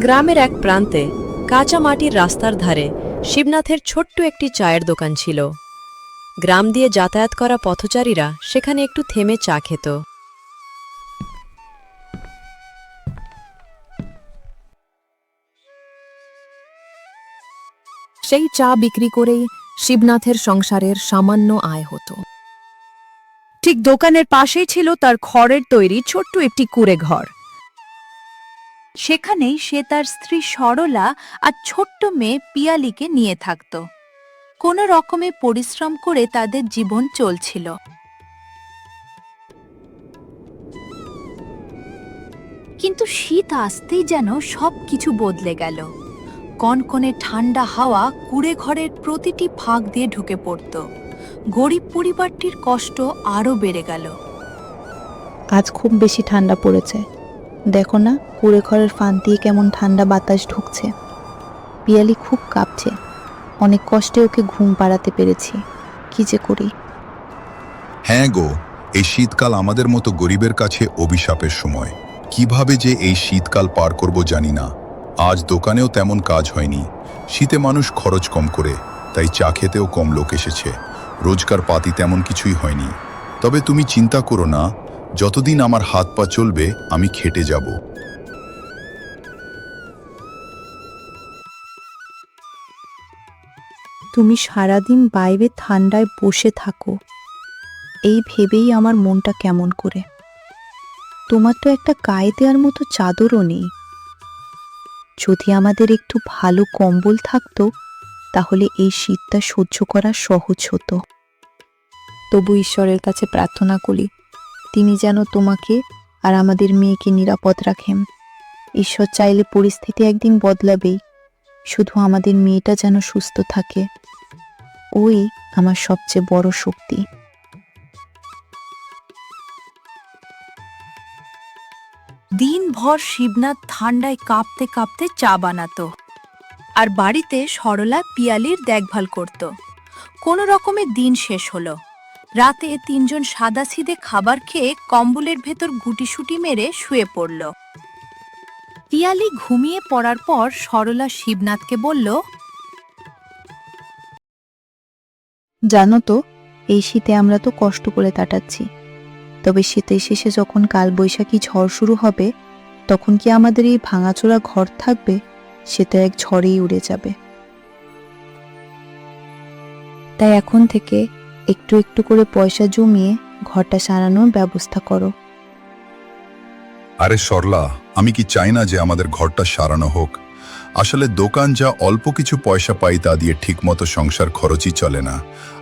গ্রামের এক প্রান্তে কাঁচা মাটির রাস্তার ধারে শিবনাথের ছোট্ট একটি চায়ের দোকান ছিল। গ্রাম দিয়ে যাতায়াত করা পথচারীরা সেখানে একটু থেমে চা খেত। সেই চা বিক্রি করেই শিবনাথের সংসারের সামান্য আয় হতো। ঠিক দোকানের পাশেই ছিল তার খড়ের তৈরি ছোট্ট একটি কুঁড়ে ঘর। সেখানেই সে তার স্ত্রী সরলা আর ছোট্ট মেয়ে পিয়ালিকে নিয়ে থাকত। কোনো রকমে পরিশ্রম করে তাদের জীবন চলছিল। কিন্তু শীত আসতেই যেন সবকিছু বদলে গেল। কনকনে ঠান্ডা হাওয়া কুঁড়ে ঘরের প্রতিটি ফাঁক দিয়ে ঢুকে পড়ত। গরিব পরিবারটির কষ্ট আরও বেড়ে গেল। আজ খুব বেশি ঠান্ডা পড়েছে, দেখো না কুঁড়ে ঘরের ফান দিয়ে কেমন ঠান্ডা বাতাস ঢুকছে। পিয়ালি খুব কাঁপছে, অনেক কষ্টে ওকে ঘুম পাড়াতে পেরেছি, কি যে করি। হ্যাঁ গো, এই শীতকাল আমাদের মতো গরিবের কাছে অভিশাপের সময়। কিভাবে যে এই শীতকাল পার করব জানি না। আজ দোকানেও তেমন কাজ হয়নি, শীতে মানুষ খরচ কম করে, তাই চা খেতেও কম লোক এসেছে। রোজগার পাতি তেমন কিছুই হয়নি। তবে তুমি চিন্তা করো না, যতদিন আমার হাত পা চলবে আমি খেটে যাব। তুমি সারাদিন বাইরে ঠান্ডায় বসে থাকো, এই ভেবেই আমার মনটা কেমন করে। তোমার তো একটা গায়ে দেওয়ার মতো চাদরও নেই। যদি আমাদের একটু ভালো কম্বল থাকতো তাহলে এই শীতটা সহ্য করা সহজ হতো। তবু ঈশ্বরের কাছে প্রার্থনা করি, তিনি যেন তোমাকে আর আমাদের মেয়েকে নিরাপদ রাখেন। ঈশ্বর চাইলে পরিস্থিতি একদিন বদলাবেই, শুধু আমাদের মেয়েটা যেন সুস্থ থাকে, ওই আমার সবচেয়ে বড় শক্তি। দিনভর শিবনাথ ঠান্ডায় কাঁপতে কাঁপতে চা বানাতো, আর বাড়িতে সরলা পিয়ালির দেখভাল করত। কোনো রকমে দিন শেষ হলো। রাতে তিনজন সাদাসিধে খাবার খেয়ে কম্বলের ভেতর গুটিসুটি মেরে শুয়ে পড়ল। পিয়ালি ঘুমিয়ে পড়ার পর সরলা শিবনাথকে বলল, জানো তো, এই শীতে আমরা তো কষ্ট করে কাটাচ্ছি, তবে শীতের শেষে যখন কালবৈশাখী ঝড় শুরু হবে তখন কি আমাদের এই ভাঙাচোরা ঘর থাকবে? সেটা এক ঝড়েই উড়ে যাবে। তাই এখন থেকে একটু একটু করে পয়সা জমিয়ে ঘরটা সারানোর ব্যবস্থা করো। আরে সরলা, আমি কি চাই না যে আমাদের ঘরটা সারানো হোক। আসলে দোকান যা অল্প কিছু পয়সা পাই তা দিয়ে ঠিকমতো সংসার খরচই চলে না,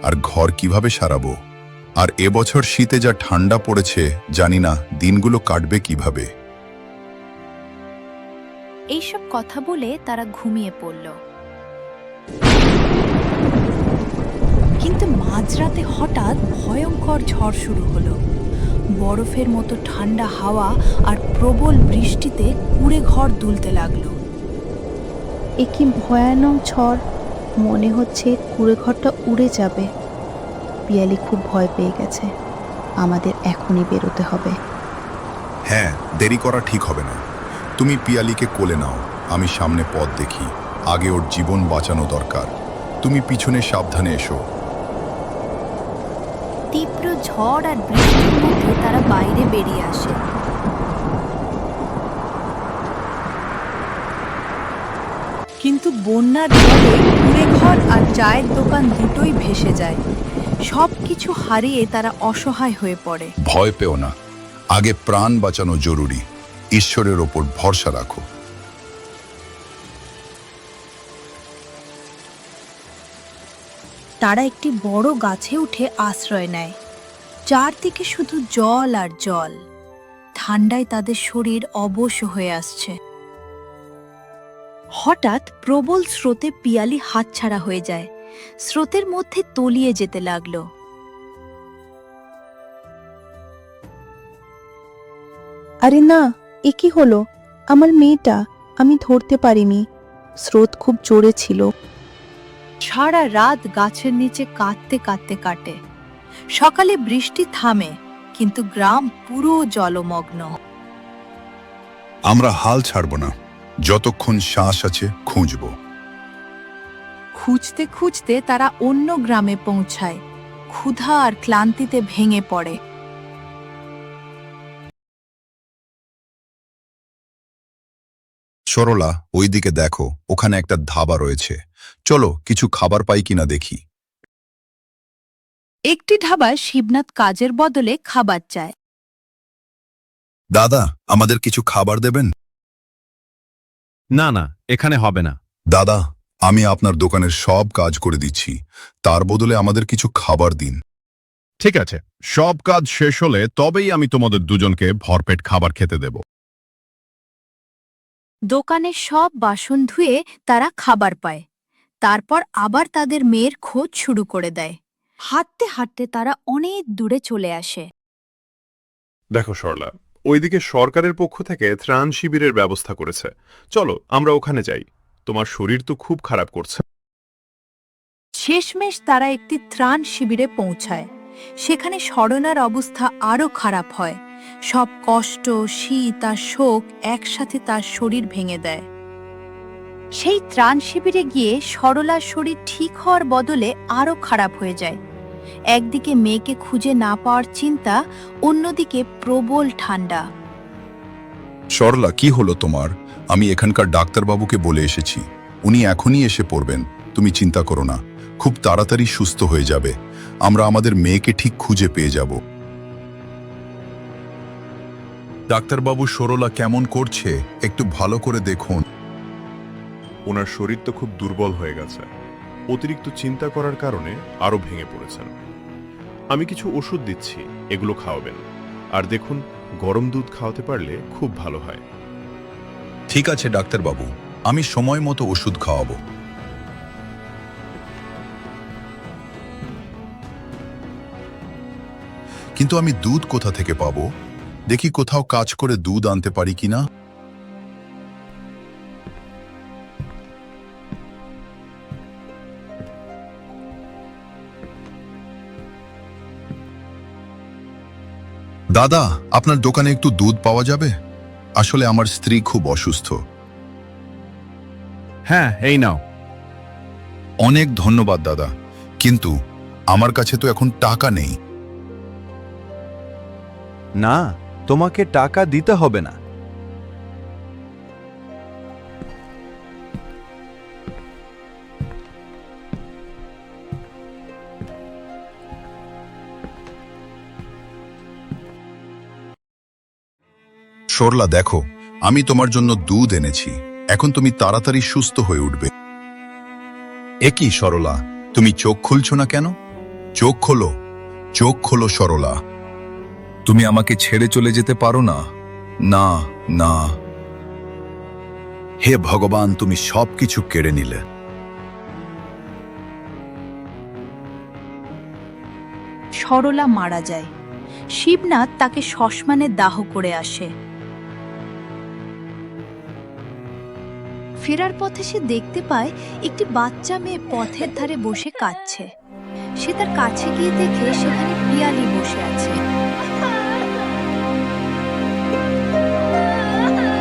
আর ঘর কিভাবে সারাবো। আর এবছর শীতে যা ঠান্ডা পড়েছে, জানি না দিনগুলো কাটবে কিভাবে। এইসব কথা বলে তারা ঘুমিয়ে পড়ল। কিন্তু মাঝরাতে হঠাৎ ভয়ঙ্কর ঝড় শুরু হলো। বরফের মতো ঠান্ডা হাওয়া আর প্রবল বৃষ্টিতে কুঁড়ে ঘর দুলতে লাগলো। এ কি ভয়ানক ঝড়, মনে হচ্ছে কুঁড়ে ঘরটা উড়ে যাবে। পিয়ালি খুব ভয় পেয়ে গেছে, আমাদের এখনই বেরোতে হবে। হ্যাঁ, দেরি করা ঠিক হবে না। তুমি পিয়ালিকে কোলে নাও, আমি সামনে পথ দেখি। আগে ওর জীবন বাঁচানো দরকার। তুমি পিছনে সাবধানে এসো। তীব্র ঝড় আর বৃষ্টির মধ্যে তারা বাইরে বেরিয়ে আসে। কিন্তু বন্যার জলে কুঁড়ে ঘর আর চায়ের দোকান দুটোই ভেসে যায়। সবকিছু হারিয়ে তারা অসহায় হয়ে পড়ে। ভয় পেও না, আগে প্রাণ বাঁচানো জরুরি। ঈশ্বরের ওপর ভরসা রাখো। তারা একটি বড় গাছে উঠে আশ্রয় নেয়। চারদিকে শুধু জল আর জল। ঠান্ডায় তাদের শরীর অবশ হয়ে আসছে। হঠাৎ প্রবল স্রোতে পিয়ালি হাতছাড়া হয়ে যায়। স্রোতের মধ্যে তলিয়ে যেতে লাগলো। আরে না, এ কি হলো? আমার মেয়েটা, আমি ধরতে পারিনি, স্রোত খুব জোরে ছিল। সারা রাত গাছের নিচে কাঁদতে কাঁদতে কাটে। সকালে বৃষ্টি থামে, কিন্তু গ্রাম পুরো জলমগ্ন। আমরা হাল ছাড়ব না। যতক্ষণ শ্বাস আছে খুঁজব। খুঁজতে খুঁজতে তারা অন্য গ্রামে পৌঁছায়, ক্ষুধা আর ক্লান্তিতে ভেঙে পড়ে। সরলা, ওইদিকে দেখো, ওখানে একটা ধাবা রয়েছে। চলো কিছু খাবার পাই কিনা দেখি। একটি ধাবায় শিবনাথ কাজের বদলে খাবার চায়। দাদা, আমাদের কিছু খাবার দেবেন? না না, এখানে হবে না। দাদা, আমি আপনার দোকানের সব কাজ করে দিচ্ছি, তার বদলে আমাদের কিছু খাবার দিন। ঠিক আছে, সব কাজ শেষ হলে তবেই আমি তোমাদের দুজনকে ভরপেট খাবার খেতে দেব। দোকানের সব বাসন ধুয়ে তারা খাবার পায়। তারপর আবার তাদের মেয়ের খোঁজ শুরু করে দেয়। হাঁটতে হাঁটতে তারা অনেক দূরে চলে আসে। দেখো সরলা, ওইদিকে সরকারের পক্ষ থেকে ত্রাণ শিবিরের ব্যবস্থা করেছে। চলো আমরা ওখানে যাই। তোমার শরীর তো খুব খারাপ করছে। শেষমেশ তারা একটি ত্রাণ শিবিরে পৌঁছায়। সেখানে স্মরণার অবস্থা আরও খারাপ হয়। সব কষ্ট, শীত আর শোক একসাথে তার শরীর ভেঙে দেয়। সেই ত্রাণ শিবিরে গিয়ে সরলার শরীর ঠিক হওয়ার বদলে আরও খারাপ হয়ে যায়। একদিকে মেয়েকে খুঁজে না পাওয়ার চিন্তা, অন্যদিকে প্রবল ঠান্ডা। সরলা, কি হলো তোমার? আমি এখানকার ডাক্তারবাবুকে বলে এসেছি, উনি এখনই এসে পড়বেন। তুমি চিন্তা করো না, খুব তাড়াতাড়ি সুস্থ হয়ে যাবে। আমরা আমাদের মেয়েকে ঠিক খুঁজে পেয়ে যাব। ডাক্তারবাবু, সরলা কেমন করছে একটু ভালো করে দেখুন। ওনার শরীর তো খুব দুর্বল হয়ে গেছে। অতিরিক্ত চিন্তা করার কারণে আরো ভেঙে পড়েছেন। আমি কিছু ওষুধ দিচ্ছি, এগুলো খাওয়াবেন। আর দেখুন, গরম দুধ খাওয়াতে পারলে খুব ভালো হয়। ঠিক আছে ডাক্তারবাবু, আমি সময় মতো ওষুধ খাওয়াবো। কিন্তু আমি দুধ কোথা থেকে পাবো? দেখি কোথাও কাজ করে দুধ আনতে পারি কিনা। দাদা, আপনার দোকানে একটু দুধ পাওয়া যাবে? আসলে আমার স্ত্রী খুব অসুস্থ। হ্যাঁ, এই নাও। অনেক ধন্যবাদ দাদা, কিন্তু আমার কাছে তো এখন টাকা নেই। না, তোমাকে টাকা দিতে হবে না। সরলা, দেখো, আমি তোমার জন্য দুধ এনেছি। এখন তুমি তাড়াতাড়ি সুস্থ হয়ে উঠবে। একই সরলা, তুমি চোখ খুলছো না কেন? চোখ খোলো, চোখ খোলো সরলা। তুমি আমাকে ছেড়ে চলে যেতে পারো না। না না, হে ভগবান, তুমি সবকিছু কেড়ে নিলে। সরলা মারা যায়। শিবনাথ তাকে শ্মশানে দাহ করে আসে। ফেরার পথে সে দেখতে পায় একটি বাচ্চা মেয়ে পথের ধারে বসে কাঁদছে। সে তার কাছে গিয়ে দেখে সেখানে পিয়ালি বসে আছে।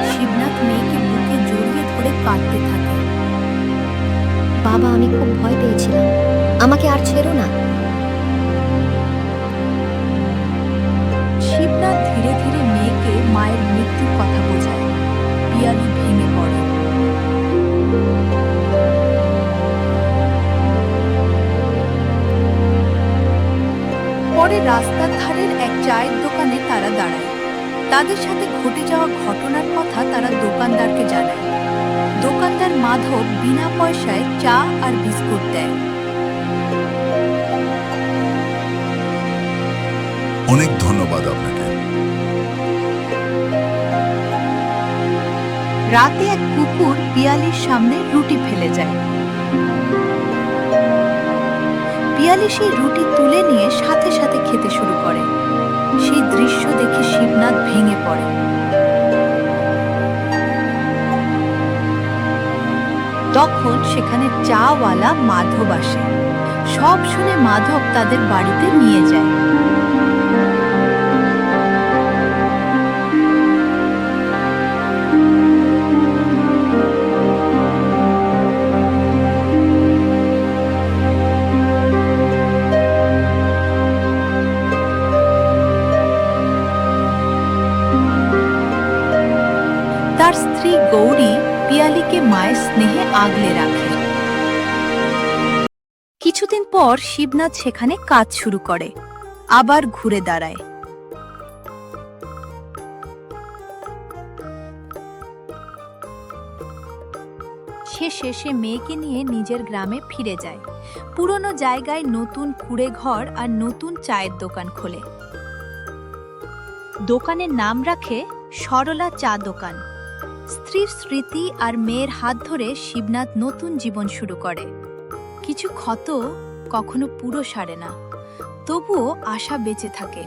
শিবনাথ মেয়েকে বুকে জড়িয়ে ধরে কাঁদতে থাকে। বাবা, আমি খুব ভয় পেয়েছিলাম, আমাকে আর ছেড়ো না। শিবনাথ ধীরে ধীরে মেয়েকে মায়ের মৃত্যুর কথা বোঝায়। পিয়ালি ভেঙে পড়ে। পরে রাস্তার ধারের এক চায়ের দোকানে তারা দাঁড়ায়। তাদের সাথে ঘটে যাওয়া ঘটনার কথা তারা দোকানদারকে জানায়। দোকানদার মাধব বিনা পয়সায় চা আর বিস্কুট দেয়। অনেক ধন্যবাদ আপনাকে। রাতে এক কুকুর পিয়ালির সামনে রুটি ফেলে যায়। পিয়ালি সেই রুটি তুলে নিয়ে সাথে সাথে খেতে শুরু করে। সেই দৃশ্য দেখে শিবনাথ ভেঙে পড়ে। তখন সেখানে চাওয়ালা মাধব আসে। সব শুনে মাধব তাদের বাড়িতে নিয়ে যায়। তার স্ত্রী গৌরী পিয়ালিকে মায়ের স্নেহে আগলে রাখে। কিছুদিন পর শিবনাথ সেখানে কাজ শুরু করে, আবার ঘুরে দাঁড়ায়। সে শেষে মেয়েকে নিয়ে নিজের গ্রামে ফিরে যায়। পুরনো জায়গায় নতুন কুড়ে ঘর আর নতুন চায়ের দোকান খোলে। দোকানের নাম রাখে সরলা চা দোকান। স্ত্রীর স্মৃতি আর মেয়ের হাত ধরে শিবনাথ নতুন জীবন শুরু করে। কিছু ক্ষত কখনো পুরো সারে না, তবুও আশা বেঁচে থাকে।